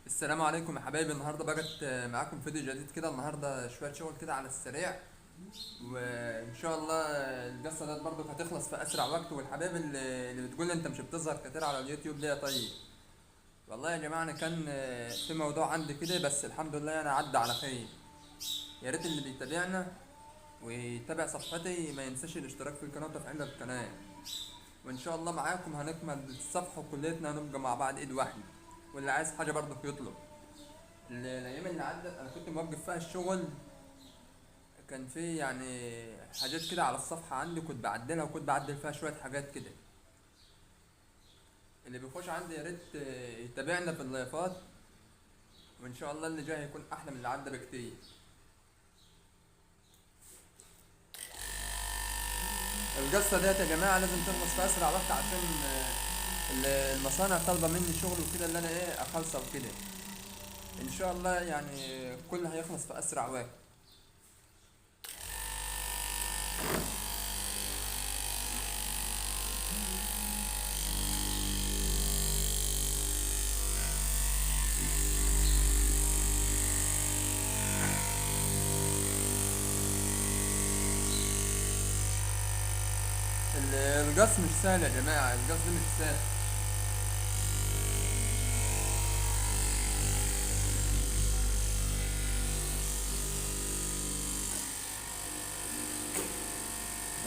السلام عليكم يا حبايبي. النهارده بجت معاكم فيديو جديد كده. النهارده شويه شغل كده على السريع، وان شاء الله القصه ديت برضو هتخلص في اسرع وقت. والحبايب اللي بتقول لي انت مش بتظهر كتير على اليوتيوب ليه؟ طيب والله يا جماعه انا كان في موضوع عندي كده، بس الحمد لله انا عدى على خير. يا ريت اللي بيتابعنا ويتابع صفحتي ما ينساش الاشتراك في القناه وتفعيل القناه، وان شاء الله معاكم هنكمل الصفحه وكليتنا هنبقى مع بعض ايد واحده. واللي عايز حاجه برضه يطلب. الايام اللي عدت انا كنت موقف فيها الشغل، كان في يعني حاجات كده على الصفحه عندي كنت بعدلها، وكنت بعدل فيها شويه حاجات كده. اللي بيخش عندي يا ريت يتابعنا في اللايفات، وان شاء الله اللي جاي هيكون احلى من اللي عدى بكتير. القصه ديت يا جماعه لازم تخلص في اسرع وقت، عشان المصانع طالبه مني شغل وكده اللي انا اخلصه وكده. ان شاء الله يعني كله هيخلص في اسرع وقت. القص مش سهل يا جماعه، القص ده مش سهل.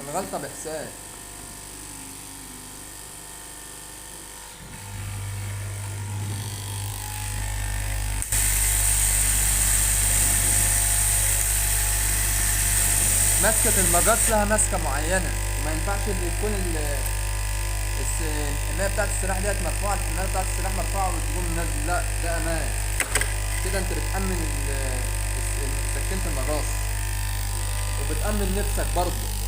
الغلطه بحساب. مسكة المجص لها مسكة معينة، وما ينفعش اللي يكون الحماية بتاعت السلاح ديت مرفوعة، الحماية بتاعت السلاح مرفوعة وتقوم منزل، لا ده أمان. كده أنت بتأمن سكينة المجص، وبتأمن نفسك برضه.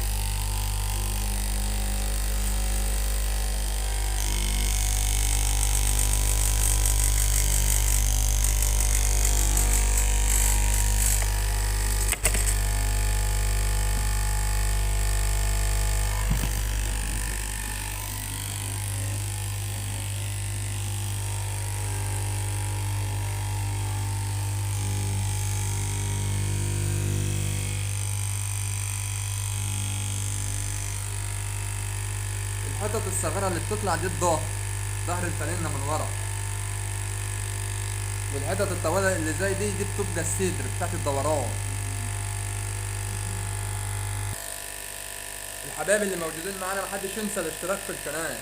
الحتت الصغيرة اللي بتطلع دي الظهر، ظهر الفانلة من ورا. والحتت الطويلة اللي زي دي بتبقى الصدر بتاعت الدوران. الحبايب اللي موجودين معانا محدش ينسى الاشتراك في القناة.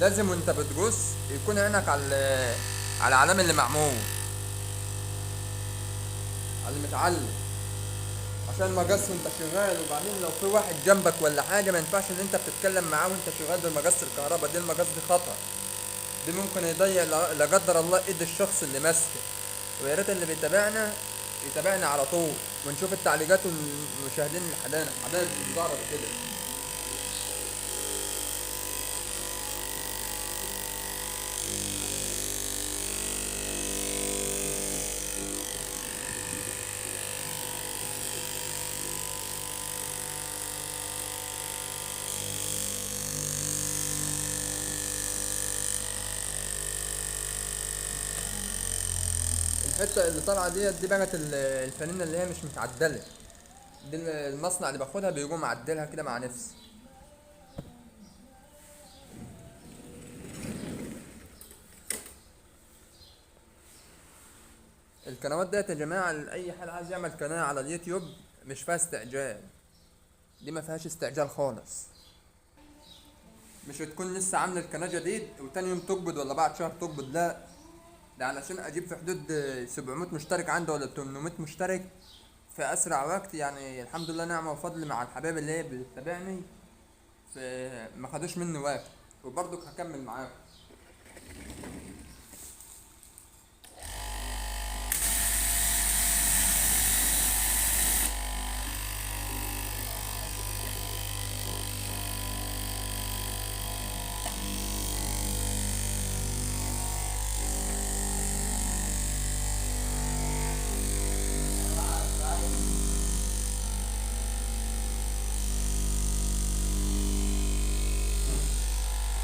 لازم وانت بتجص يكون عينك على العلام اللي معمول، على اللي متعلم، عشان مجص وانت شغال. وبعدين لو في واحد جنبك ولا حاجه ما ينفعش ان انت بتتكلم معاه وانت شغال بالمجص الكهرباء دي. المجص دي خطر، دي ممكن يضيع لا قدر الله ايد الشخص اللي ماسكه. ويا ريت اللي بيتابعنا يتابعنا على طول، ونشوف التعليقات والمشاهدين الحبايب بتظهر كده. الحته اللي طالعه دي بقت الفانلة اللي هي مش متعدله. دي المصنع اللي باخدها بيقوم معدلها كده مع نفسه. القنوات ديت يا جماعه، اي حد عايز يعمل قناه على اليوتيوب مش فيها استعجال. دي ما فيهاش استعجال خالص. مش تكون لسه عامل القناه جديد وتاني يوم تقبض ولا بعد شهر تقبض، لا. ده علشان اجيب في حدود 700 مشترك عندي ولا 800 مشترك في اسرع وقت. يعني الحمد لله نعمه وفضل مع الحبايب اللي هي بتتابعني، في ما خدوش مني وقت، وبرضك هكمل معاهم.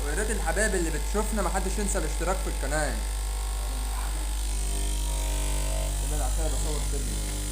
ويا ريت الحبايب اللي بتشوفنا محدش ينسى الاشتراك في القناه. ابعد عشان بصور فيديو.